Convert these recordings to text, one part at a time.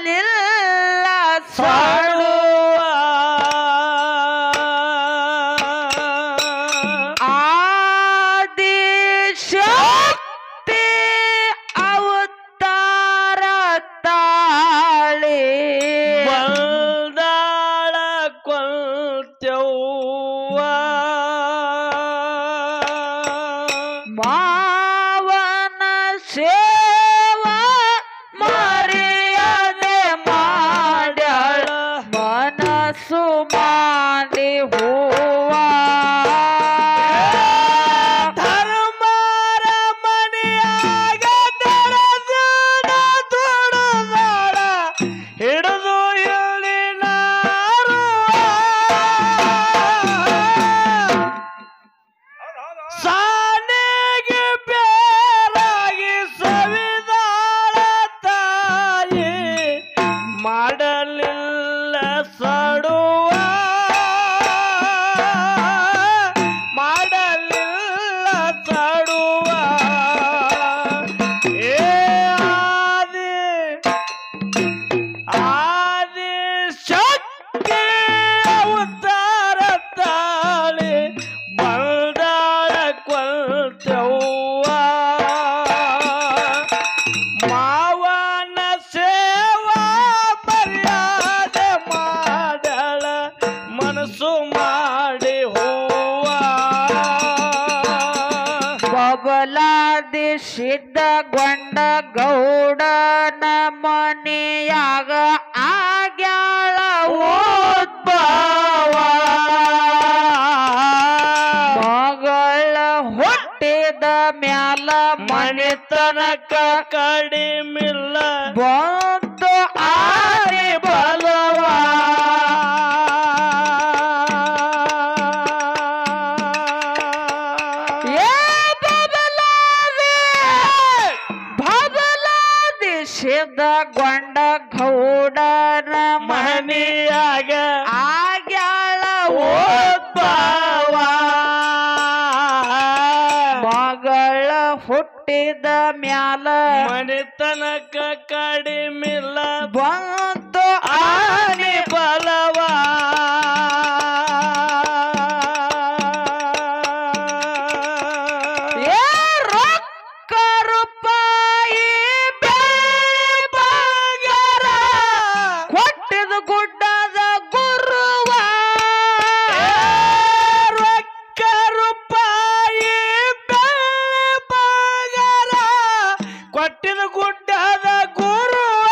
ಮಾಡಲಿಲ್ಲ ಸಾಡುವ ಆದಿಶಕ್ತಿ ಅವತಾರ ತಾಳಿ ಬಂದಾಳ ಕೊಲ್ತೆವ್ವ ಮಾವನ ಸೇವಾ ಮರ್ಯಾದೆ ಮಾಡ್ಯಾಳ ಮನಸ್ಸು ಮಾಡಿ ಹೂವ ಧರ್ಮರ ಮನೆಯಾಗ ದರದನ ತುಡುದಾಳ ಹಿಡಿದು ಇಲ್ಲಿನ ಸಾನೆಗೆ ಬೇರಾಗಿ ಸವಿದಾಳ ತಾಯಿ ಮಾಡಲಿಲ್ಲ ಸಡುವ ಮಾಡಲಿಲ್ಲ ಸಡುವ ಏ ಆದಿ ಶಕ್ತಿ ಅವತಾರ ತಾಳಿ ಬಂದಾಳ ಕೊಲ್ತೆವ್ವ ಮಾವನ ಸೇವಾ ಮರ್ಯಾದೆ ಮಾಡಳ ಮನಸ್ಸು ಮಾಡಿ ಹೂವ ಬಬಲಾದಿ ಸಿದ್ಧಗೊಂಡ ಗೌಡನ ಮನೆಯಾಗ ಆಗ್ಯಾಳ ಉದ್ಭವ ಮಗಳ ಹುಟ್ಟಿದ ಮ್ಯಾಲ ಮನೆತನಕ ಕಡಿಮಿಲ್ಲ ಬಂದು ಆರಿ ಬಲವ ಏ ಬಬಲಾದಿ ಸಿದ್ಧಗೊಂಡ ಗೌಡನ ಮನೆಯಾಗ ಆಗ್ಯಾಳ ಉದ್ಭವ ಮಗಳ ಹುಟ್ಟಿದ ಮ್ಯಾಲ ಮನೆತನಕ ಕಡಿಮಿಲ್ಲ ಬಂತು ಆನೆ ಬಲವ ಏ ರೊಕ್ಕ ರೂಪಾಯಿ ಬೆಳ್ಳಿ ಬಂಗಾರ ಕೊಟ್ಟಿದ ಗುಡ್ಡದ ಗುರುವ ರೊಕ್ಕ ರೂಪಾಯಿ ಬೆಳ್ಳಿ ಬಂಗಾರ ಕೊಟ್ಟಿದ ಗುಡ್ಡದ ಗುರುವ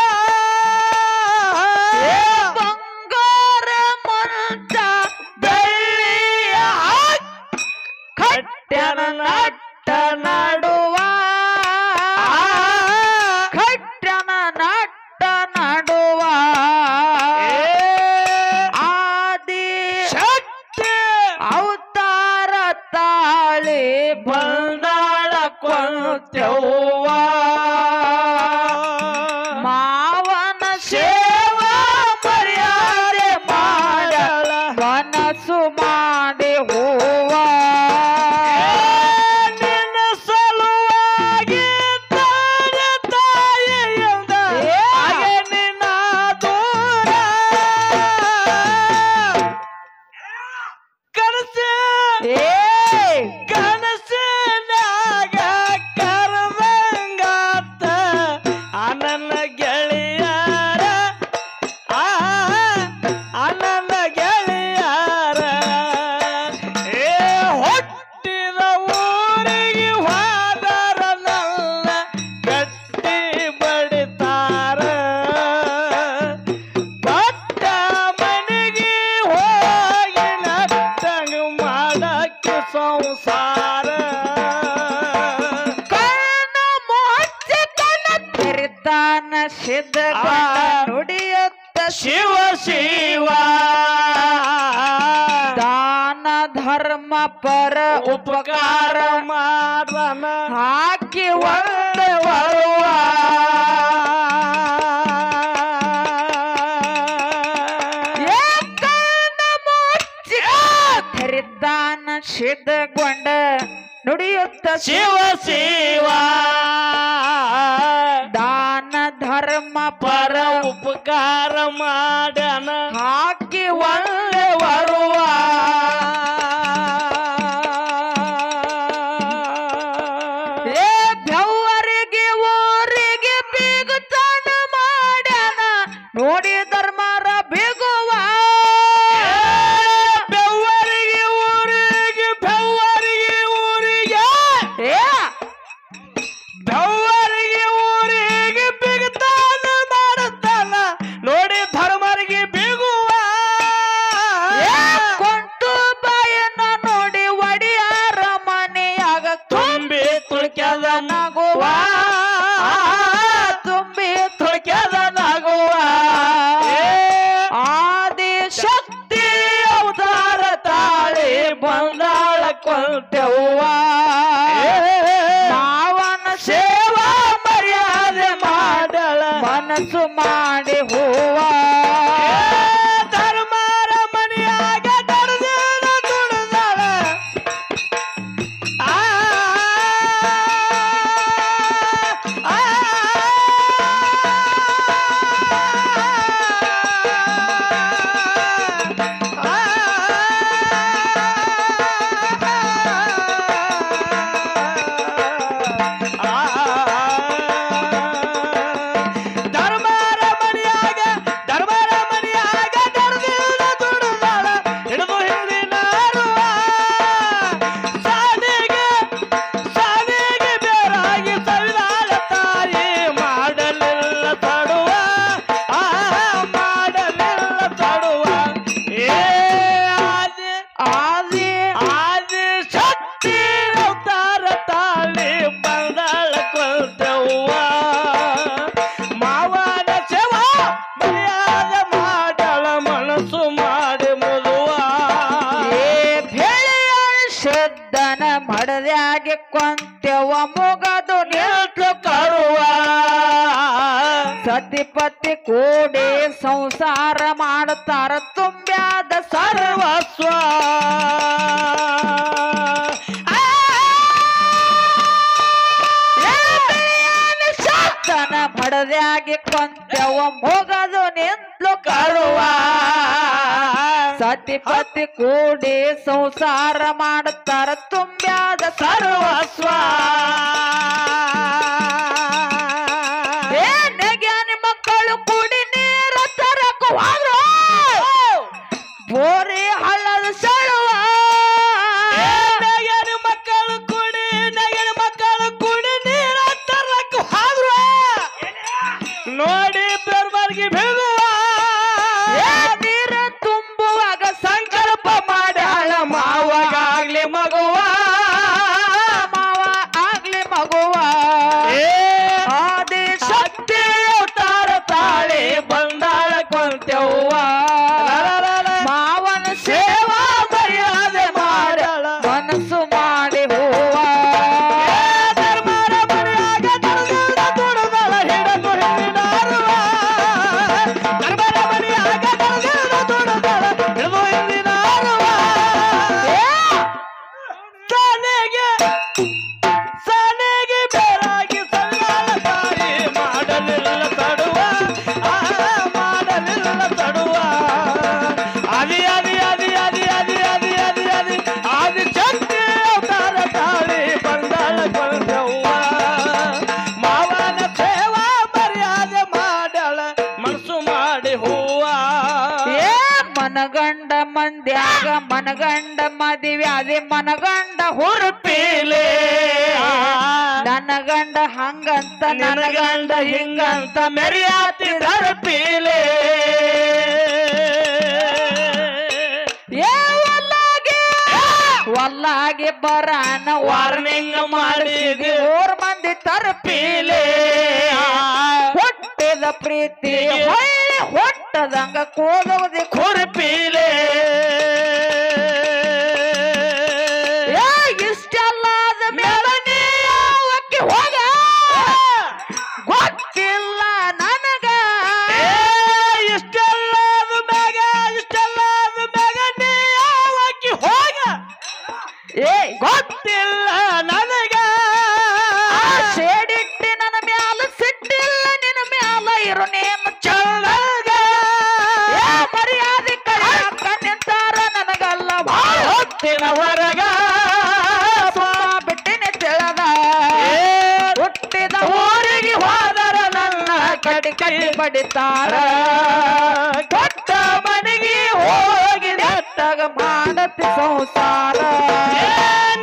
ಬಂಗಾರ ಮಂಚ ಬೆಳ್ಳಿಯ ಕಟ್ಟನ ನಟ್ಟ ನಡುವ ಕಟ್ಟನ ನಟ್ಟ ನಡುವ ಆದಿ ಶಕ್ತಿ ಅವತಾರ ತಾಳಿ ಬಂದಾಳ ಕೊಲ್ತೆವ್ವ ಮಾವನ ಸೇವಾ ಮರ್ಯಾದೆ ಮಾಡಳ ಮನಸ್ಸು ಮಾಡಿ ಹೂವ ನಿನ್ನ ಸಲುವಾಗಿ ತಾನೆ ತಾಯಿಯಿಂದ ಹಾಗೆ ನಿನ್ನ ದೂರ ಕನಸು ಏ ಕನಸಿನಾಗ ಕರದಂಗಾತ ಅನನ್ನ ಗೆಳೆಯರ ಅನನ್ನ ಗೆಳೆಯರ ಏ ಹುಟ್ಟಿದ ಊರಿಗೆ ಹೋದರ ನನ್ನ ಕಟ್ಟಿ ಬಡಿತಾರ ಪಟ್ಟ ಮನೆಗೆ ಹೋಗಿ ನಟ್ಟಂಗ ಮಾಡಕ್ಕೆ ಸಂಸಾರ ಕಣ್ಣ ಮುಚ್ಚಿ ಕಣ್ಣ ತೆರೆತಾನ ಸಿದ್ಧ ನುಡಿಯುತ್ತ ಶಿವ ಶಿವ ದಾನ ಧರ್ಮ ಪರ ಉಪಕಾರ ಮಾಡನ ಹಾಕಿ ಒಂದು ಬರುವ ಏ ಕಣ್ಣ ಮುಚ್ಚಿ ತೆರೆತಾನ ಸಿದ್ಧಗೊಂಡ ನುಡಿಯುತ್ತ ಶಿವ ಶಿವ ದಾನ ಧರ್ಮ ಪರ ಉಪಕಾರ ಮಾಡ್ಯಾನ ಹಾಕಿ ಒಳ್ಳೆ ಬರುವ ಏ ಬೆವರಿಗೆ ಊರಿಗೆ ಬೀಗುತ್ತಾನ ಮಾಡ್ಯಾನ ನೋಡಿ ಧರ್ಮರ ಬೀಗುವ ಬೆವ್ವರಿಗೆ ಊರಿಗೆ ಏ ಬೆವ್ವರಿಗೆ ಊರಿಗೆ ಬಿಗುತ್ತಾನ ಮಾಡುತ್ತಾನ ನೋಡಿ ಧರ್ಮರಿಗೆ ಬಿಗುವ ಏ ಕೊಂಟು ಬಾಯನ್ನ ನೋಡಿ ಒಡಿಯಾರ ಮನೆಯಾಗ ತುಂಬಿ ತುಳ್ಕ್ಯದ ನಗುವ ತುಂಬಿ ತುಳ್ಕ್ಯದ ನಗುವ ಆದಿ ಶಕ್ತಿ ಅವತಾರ ತಾಳಿ ಬಂದಾಳ ಕೊಂಟೆವ್ವ ಮಾವನ ಸೇವಾ ಮರ್ಯಾದೆ ಮಾಡಳ ಮನಸ್ಸು ಮಾಡಿ ಹೂವ ಧರ್ಮರ ಮನೆಯಾಗ ದರ್ದಿನ ದುಡ್ದಾಳ ಆ ಆ ಧರ್ಮರ ಮನೆಯಾಗ ದರ್ದಿನ ದುಡ್ದಾಳ ಹಿಡಿದು ಹಿಂದಿನಾರುವ ಸಾಲಿಗೆ ಬೇರಾಗಿ ಸವಿದಾಳ ತಾಯಿ ಮಾಡಲಿಲ್ಲ ತಡುವ ಮಾಡಲಿಲ್ಲ ತಡುವ ಏ ಆದಿ ಆದಿ ಶಕ್ತಿ ಅವತಾರ ತಾಳಿ ಬಂದಾಳ ಕೊಂತವ್ವ ಮಾವನ ಸೇವಾ ಮರ್ಯಾದೆ ಮಾಡಳ ಮನಸ್ಸು ಮಾಡಿ ಮುದುವ ಏ ಬೆಳೆಯ ಶುದ್ಧನ ಮಡದ್ಯಾಗೆ ಕೊಂತೆವ ಮುಗದು ನಿಲ್ತು ಕರುವ ಸತಿಪತಿ ಕೂಡಿ ಸಂಸಾರ ಮಾಡುತ್ತಾರ ತುಂಬ್ಯಾದ ಸರ್ವಸ್ವ ಶುದ್ಧನ ಮಡದ್ಯಾಗೆ ಕೊಂತೆವ ಮುಗದು ನಿಂತ್ಲು ಕರುವ ಸತಿಪತಿ ಕೂಡಿ ಸಂಸಾರ ಮಾಡುತ್ತಾರ ತುಂಬ್ಯಾದ ಸರ್ವಸ್ವ ಏ ನೆಗ್ಯಾನಿ ಮಕ್ಕಳು ಕೂಡಿ ನೀರ ತರಕು ಹೋದ್ರು ಬೋರಿ ಹಳ್ಳದ ಸಳುವ ನಗರ ಮಕ್ಕಳು ಕೂಡಿ ನೀರ ತರಕ್ಕೆ ಹೋದ್ರು ನೋಡಿ ಬೆರ್ಬರ್ಗಿ ಬೀಗುವ ಏ ನೀರ ತುಂಬುವಾಗ ಸಂಕಲ್ಪ ಮಾಡ್ಯಾಳ ಮಾವಾಗಲಿ ಮಗುವ ಮಾವ ಆಗ್ಲಿ ಮಗುವ ಏ ಆದಿ ಶಕ್ತಿ ಅವತಾರ ತಾಳಿ ಬಂದಾಳ ಕೊಂತೆವ್ವ ಮಾವನ ಸೇವಾ ಮರ್ಯಾದೆ ಮಾಡಳ ಮನಸ್ಸು ಮಾಡಿ ಹೂವ ಧರ್ಮರ ಮನೆಯಾಗ ದರ್ದಿನ ದುಡ್ದಾಳ ಹಿಡಿದು ಹಿಂದಿನಾರುವ ಧರ್ಮರ ಮನೆಯಾಗ ದರ್ದಿನ ದುಡ್ದಾಳ ಹಿಡಿದು ಹಿಂದಿನಾರುವ ಸಾನೆಗೆ ಬೇರಾಗಿ ಸಲ್ಲಾಳ ತಾಯಿ ಮಾಡಲಿಲ್ಲ ತಡುವ ಮಾಡಲಿಲ್ಲ ತಡುವ ಅದಿ ಅದಿ ಅದಿ ಅದಿ ಅದಿ ಅದಿ ಅದಿ ಅದಿ ಆದಿ ಶಕ್ತಿ ಅವತಾರ ತಾಳಿ ಬಂದಾಳ ಕೊಂದವ್ವ ಮಾವನ ಸೇವಾ ಮರ್ಯಾದೆ ಮಾಡಳ ಮನಸ್ಸು ಮಾಡಿ ಹೂವ ಏ ಮನಗಂಡ ಮಂದ್ಯಾಗ ಮನಗಂಡ ಮದಿವ್ಯಾದಿ ಮನಗಂಡ ಹುರುಪೀಲೆ ನನ್ನ ಗಂಡ ಹಂಗಂತ ನನ್ನ ಗಂಡ ಹಿಂಗಂತ ಮೆರಿಯಾತಿ ಧರಪೀಲೆ ಏ ಒಲ್ಲಾಗಿ ಬರಾನ ವಾರ್ನಿಂಗ್ ಮಾಡಿದಿ ಮೂರ್ ಮಂದಿ ತರಪೀಲೆ ಹೊಟ್ಟೆದ ಪ್ರೀತಿ ಹೊಳ್ಳಿ ಹೊಟ್ಟದಂಗ ಕೋದೋದಿ ಹುರುಪೀಲೆ ಇಷ್ಟೆಲ್ಲ ಆದ ಮೇಲೆ ನೀ ಯಾವಕ್ಕೆ ಹೋಗ ಗೊತ್ತಿಲ್ಲ ನನಗ ಇಷ್ಟೆಲ್ಲ ಮ್ಯಾಗ ನೀ ಯಾವಕ್ಕಿ ಹೋಗ ಏ ಗೊತ್ತಿಲ್ಲ ನನಗ ಸೇಡಿಟ್ಟಿ ನನ್ನ ಮ್ಯಾಲ ಸಿಟ್ಟಿಲ್ಲ ನಿನ್ನ ಮ್ಯಾಲ ಇರು ನೇನು ಮಾತಿನ ಹೊರಗ ಬಿಟ್ಟಿನ ತಿಳದ ಹುಟ್ಟಿದ ಊರಿಗೆ ಹೋದರ ನನ್ನ ಕಡಿ ಕಡಿ ಬಡಿತಾರ ಕೊಟ್ಟ ಮನೆಗೆ ಹೋಗಿ ನೆಟ್ಟಾಗ ಮಾಡತಿ ಸಂಸಾರ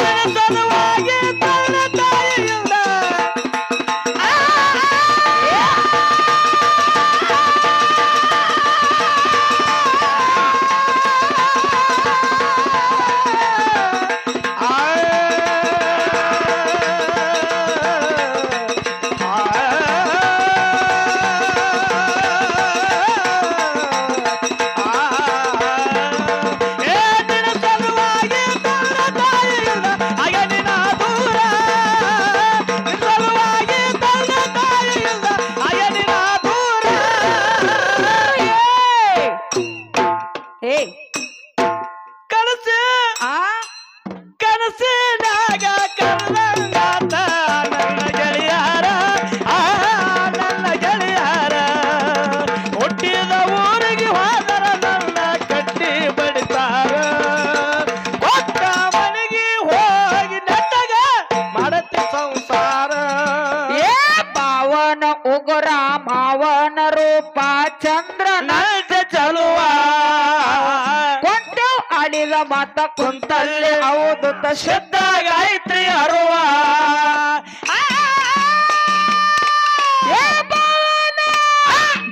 ನನ್ನ ಸಲುವಾಗಿ ತನ್ನ ತಾಯಿಯಿಂದ ಕನಸಿನಾಗ ಕರ್ದಂಗಾತ ನನ್ನ ಗೆಳೆಯಾರ ನನ್ನ ಗೆಳೆಯಾರ ಹುಟ್ಟಿದ ಊರಿಗೆ ಹೋದರ ನನ್ನ ಕಟ್ಟಿ ಬಡಿತಾರ ಕೊಟ್ಟ ಮನೆಗೆ ಹೋಗಿ ನೆಟ್ಟಗ ಮಾಡತಿ ಸಂಸಾರ ಪಾವನ ಉಗುರ ಮಾವನ ರೂಪ ಚಂದ್ರ ನಲ್ಜ ಚಲುವ ಆಡಿದ ಮಾತ ಕುಂತಲ್ಲಿ ಹೌದು ಶುದ್ಧ ಗಾಯತ್ರಿ ಅರುವ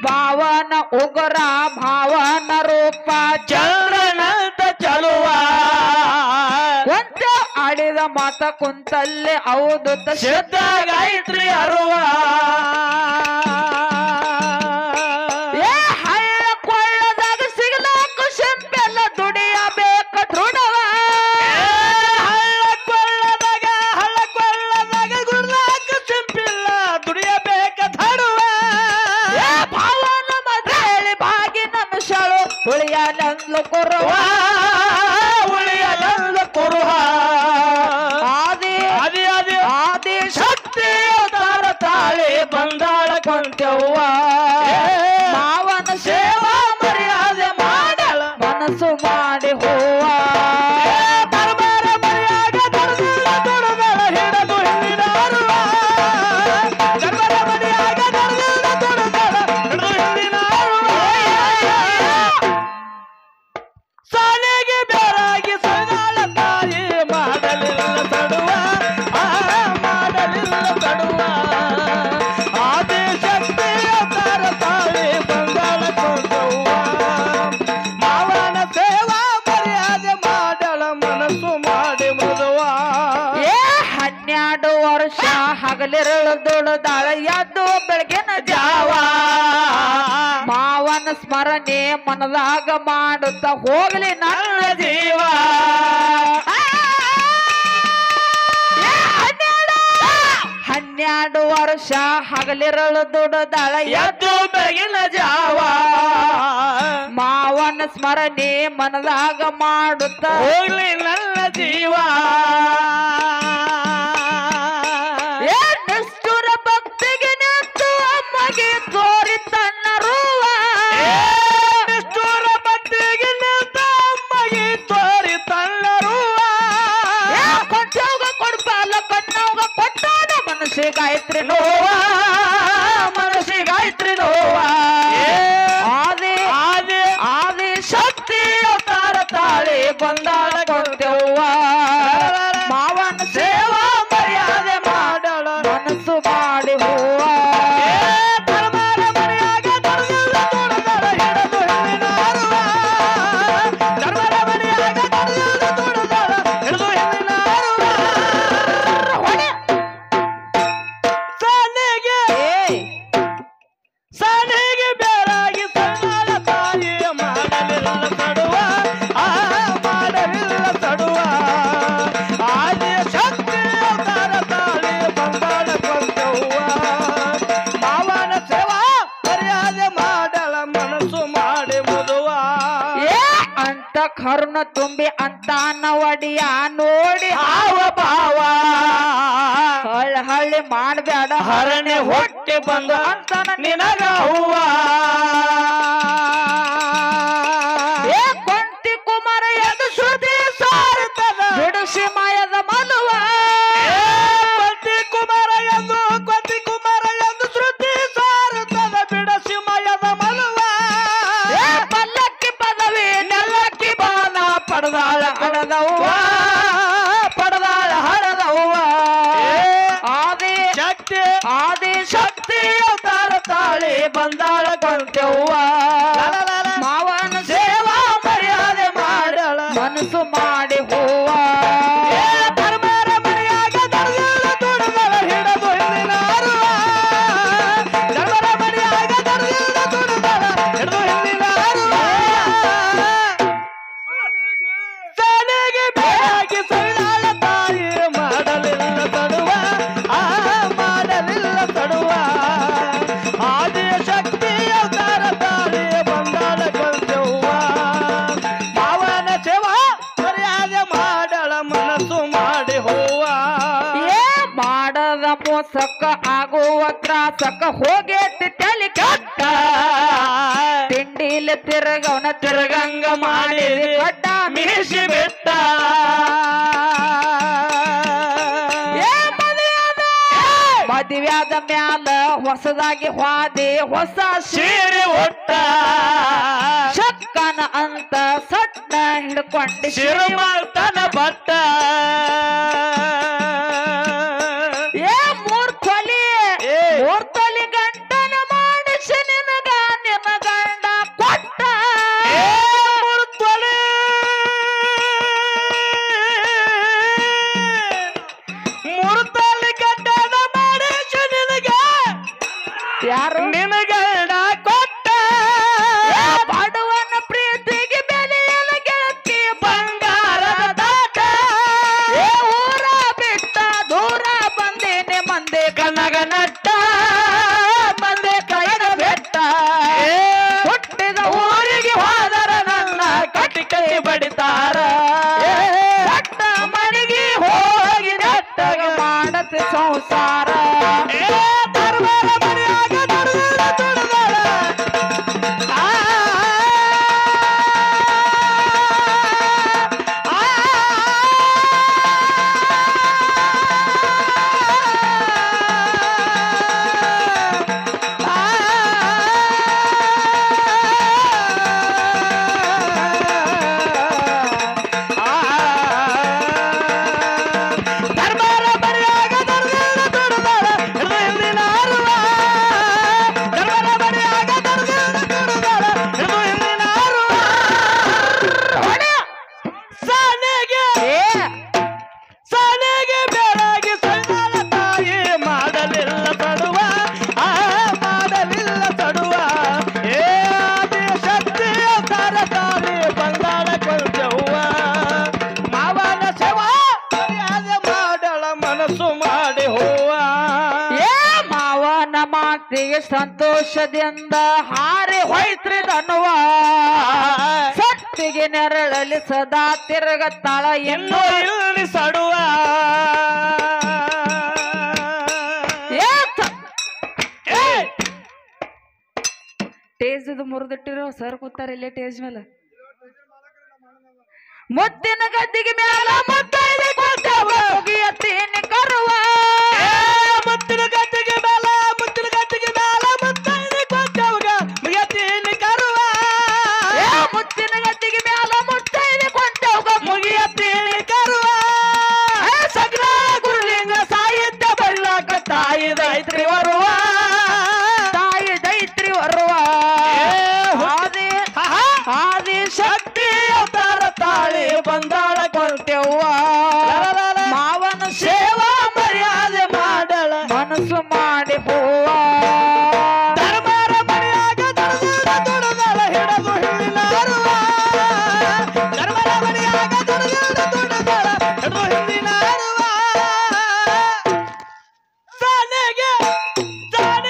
ಭಾವನ ಉಗುರ ಭಾವನ ರೂಪ ಚಂದ್ರನಂತ ಚಲುವ ಒಂದ ಆಡಿದ ಮಾತ ಕುಂತಲ್ಲಿ ಹೌದು ಶುದ್ಧ ಗಾಯತ್ರಿ ಅರುವ ಉಳಿಯಲಂದ್ಲು ಕುರುವ ಉಳಿಯಲಂದ್ಲು ಕುರುವ ಆದಿ ಆದಿ ಆದಿ ಆದಿ ಶಕ್ತಿ ಅವತಾರ ತಾಳಿ ಬಂದಾಳ ಕೊಂತೆವ್ವ ಮಾವನ ಸೇವಾ ಮರ್ಯಾದೆ ಮಾಡಳ ಮನಸ್ಸು ಮಾಡಿ ಹೂವ ಬರಬಾರ ಮರ್ಯಾಗ ದೊಡ್ಡದಳ ದೊಡ್ಡದಳ ಹಿಡದು ಹಿಂದಿನ ಅರುವ ಗರ್ಭರ ಮರ್ಯಾಗ ದೊಡ್ಡದಳ ದೊಡ್ಡದಳ ಹಿಡದು ಹಿಂದಿನ ಅರುವ ಸಾಲಿಗೆ ಬೇರಾಗಿ ಸದಾಳ ತಾಯಿ ಮಾಡಲಿಲ್ಲ ತಡುವ ಮಾಡಲಿಲ್ಲ ತಡುವ ಆದಿ ಶಕ್ತಿ ಅವತಾರ ತಾಳಿ ಬಂದಾಳ ಕೊಂಡವ್ವ ಮಾವನ ಸೇವಾ ಮರ್ಯಾದೆ ಮಾಡಳ ಮನಸ್ಸು ಮಾಡಿ ಮೃದುವ 12 ವರ್ಷ ಹಗಲಿರಳು ದುಡಿದಾಳ ಎದ್ದು ಬೆಳಗಿನ ಜಾವ ಮಾವನ ಸ್ಮರಣೆ ಮನದಾಗ ಮಾಡುತ್ತ ಹೋಗಲಿ ನನ್ನ ಜೀವ 12 ವರ್ಷ ಹಗಲಿರಳು ದುಡಿದಾಳ ಎದ್ದು ಬೆಳಗಿನ ಜಾವ ಮಾವನ ಸ್ಮರಣೆ ಮನದಾಗ ಮಾಡುತ್ತ ಹೋಗ್ಲಿ ನನ್ನ ಜೀವ ನಿಷ್ಠುರ ಭಕ್ತಿಗೆ ನಿಂತು ಅಮ್ಮಗೆ ತೋರಿ ತನ್ನ ರೂವ ನಿಷ್ಠುರ ಭಕ್ತಿಗೆ ನಿಂತ ಅಮ್ಮಗೆ ತೋರಿ ತನ್ನ ರೂವ ಕೊಂಚವಾಗ ಕೊಡ್ಪಾಲ ಕಣ್ಣವಾಗ ಕೊಟ್ಟಾದ ಮನಸ್ಸೆ ಗಾಯತ್ರಿ ನೋವ ಮನಸ್ಸಿ ಗಾಯತ್ರಿ ನೋವ ಆದಿ ಆದಿ ಆದಿ ಶಕ್ತಿ ಅವತಾರ ತಾಳಿ ಬಂದಾಳ ಕೊಂತೆವ್ವ ಮಾವನ ಸೇವಾ ಮರ್ಯಾದೆ ಮಾಡಳ ಮನಸ್ಸು ಮಾಡಿ ಹೂವ ಬರಬಾರ ಮನೆಯಾಗ ದೊಡ್ಡದಳ ದೊಡ್ಡದಳ ಹಿಡದು ಹಿಂದಿನ ಅರುವ ಗರ್ಭರ ಮನೆಯಾಗ ದೊಡ್ಡದಳ ದೊಡ್ಡದಳ ಹಿಡದು ಹಿಂದಿನ ಅರುವ ಸಾಲಿಗೆ ಸಾಲಿಗೆ ಬೇರಾಗಿ ಸಣ್ಣಳ ತಾಯಿ ಮಾಡಲಿಲ್ಲ ತಡುವ ಮಾಡಲಿಲ್ಲ ತಡುವ ಆದಿ ಶಕ್ತಿ ಅವತಾರ ತಾಳಿ ಬಂದಾಳ ಕೊಂಡವ್ವ ಮಾವನ ಸೇವಾ ಮರ್ಯಾದೆ ಮಾಡಳ ಮನಸ್ಸು ಮಾಡಿ ಮೃದುವ ಅಂತ ಕರುಣ ತುಂಬಿ ಅಂತ ನವಡಿಯ ನೋಡಿ ಹಾವ ಭಾವ ಹಳ್ಳಿ ಮಾಡ್ಬೇಡ ಹರಣೆ ಹೊಟ್ಟೆ ಬಂದು ಅಂತ ನಿನಗ ಹೂವ ಕೊಂತಿ ಕುಮಾರ ಎದು ಶ್ರುತಿ ಸಾರುತ್ತ ಪಡದಾಳ ಹಣದವ್ವ ಪಡದಾಳ ಹಣದವ್ವ ಆದಿ ಶಕ್ತಿ ಆದಿ ಶಕ್ತಿ ಅವತಾರ ತಾಳಿ ಬಂದಾಳ ಕೊಂತೆವ್ವ ಮಾವನ ಸೇವಾ ಮರ್ಯಾದೆ ಮಾಡಳ ಮನಸ್ಸು ಮಾಡಿ ಹೂವ ಧರ್ಮರ ಮನೆಯಾಗ ದರ್ದಿಲ್ಲ ತುಡುದಳ ಹಿಡದು ಹಿಂದಿನ ಅರುವ ಧರ್ಮರ ಮನೆಯಾಗ ದರ್ದಿಲ್ಲ ತುಡುದಳ ಹಿಡದು ಹಿಂದಿನ ಅರುವ ಸಾಲಿಗೆ ಬೇಗಿ ಸೈದಾಳ ತಾಯಿ ಮಾಡಲಿಲ್ಲ ತಡುವ ಮಾಡಲಿಲ್ಲ ತಡುವ ಆದಿಯ ಶಕ್ತಿ ಅವತಾರ ತಾಳಿ ಬಂದಾಳ ಕೊಂತೆವ್ವ ಮಾವನ ಸೇವಾ ಮರ್ಯಾದೆ ಮಾಡಳ ಮನಸ್ಸು ಮಾಡಿ ಹೂವ ಏ ಮಾಡದ ಮೋಸಕ್ಕ ಆಗುವ ತ್ರಾಸಕ್ಕ ಹೋಗೇತಿ ತಲೆ ಕಟ್ಟ ತಿಂಡಿಲ ತಿರುಗವನ ತಿರುಗಂಗ ಮಾಡಿದ ಕಡ್ಡ ಮೀಸಿ ಬಿಟ್ಟ ಮದುವ್ಯಾದ ಮ್ಯಾಲ ಹೊಸದಾಗಿ ಹಾದಿ ಹೊಸ ಸೀರೆ ಒಟ್ಟ ಶಕ್ಕನ ಅಂತ ಸಟ್ಟ ಹಿಡ್ಕೊಂಡು ಶಿರುಮಲ್ತನ ಬಟ್ಟ ಏ ಮೂರ್ ತೊಲಿ ಗಂಟನ ಮಾಡಿಸಿ ನಿನಗ ನಿನ್ನ ಗಂಡ ಕೊಟ್ಟ ಮುರ್ತೊಲೆ ಮುರ್ತೊಲೆ ಗಡ್ಡನ ಮಾಡಿಸಿ ನಿನಗೆ ಯಾರು ನಿನ್ನ ಗಂಡ ಕೊಟ್ಟ ಬಡವನ ಪ್ರೀತಿಗೆ ಬೆಲೆಯಲ್ಲ ಗೆಳತಿ ಬಂಗಾರದ ದಾಟ ಊರ ಬಿಟ್ಟ ದೂರ ಬಂದೇನೆ ಮಂದೆ ಕನಗ ನಟ್ಟ ಮಂದೆ ಕೈದ ಬೆಟ್ಟ ಹುಟ್ಟಿದ ಊರಿಗೆ ಹೋದರ ನನ್ನ ಕಟ್ಟಿ ಕಟ್ಟಿ ಬಡಿತಾರ ಕಟ್ಟ ಮನೆಗೆ ಹೋಗಿ ನೆಟ್ಟಗ ಮಾಡತ್ತೆ ಸಂಸಾರ ಧರ್ಮರ ಮನೆಯಾಗ ದುಡಿದಳ ತುಡಿದಳ ಧರ್ಮರ ಮನೆಯಾಗ ದುಡಿದಳ ತುಡಿದಳ ಹಿಡಿದು ಹಿಂದಿನ ಅರುವ ಧರ್ಮರ ಮನೆಯಾಗ ದುಡಿದಳ ತುಡಿದಳ ಹಿಡಿದು ಹಿಂದಿನ ಅರುವ ಸಾಲಿಗೆ ಸಾಲಿಗೆ ಬೇರಾಗಿ ಸಣ್ಣಳ ತಾಯಿ ಮಾಡಲಿಲ್ಲ ತಡುವ ಮಾಡಲಿಲ್ಲ ತಡುವ ಏ ಆದಿ ಶಕ್ತಿ ಅವತಾರ ತಾಳಿ ಬಂದಾಳ ಕೊಂತೆವ್ವ ಮಾವನ ಸೇವಾ ಮರ್ಯಾದೆ ಮಾಡಳ ಮನಸ್ಸು ಮಾಡಿ ಹೂವ ಏ ಮಾವನ ಮಾತಿಗೆ ಸಂತೋಷದಿಂದ ಹಾರಿ ಹೋಯ್ತ್ರಿ ದನುವ ಸತ್ತಿಗೆ ನೆರಳಲ್ಲಿ ಸದಾ ತಿರುಗತ್ತಾಳ ಇನ್ನೂ ಇನ್ನು ಇಲ್ಲಿ ಸಡುವ ಟೇಜ್ ಇದು ಮುರಿದಿಟ್ಟಿರೋ ಸರ್ ಕೂತಾರ ಇಲ್ಲೇ ಟೇಜ್ ಮೇಲೆ ಮುದ್ದಿನ ಗದ್ದಿಗೆ ಮ್ಯಾಲ ಮುತ್ತೈದೆ ಕೊಟ್ಟವ ಮುಗಿಯತ್ತೀನಿ ಕರುವ ಮುತ್ತಿನ ಗದ್ದಿಗೆ ಮೇಲ ಮುತ್ತಿನ ಗದ್ದಿಗೆ ಮೇಲ ಮುತ್ತೈದೆ ಕೊಟ್ಟವ್ಗ ಮುಗಿಯತ್ತೀನಿ ಕರುವ ಮುತ್ತಿನ ಗದ್ದಿಗೆ ಮ್ಯಾಲ ಮುತ್ತೈದೆ ಕೊಟ್ಟವ ಮುಗಿಯತ್ತೀನಿ ಕರುವ ಸಗ್ರ ಗುರುಲಿಂಗ ಸಾಹಿತ್ಯ ಬರಿಲಾಕ ತಾಯಿದೈತ್ರಿ ವರು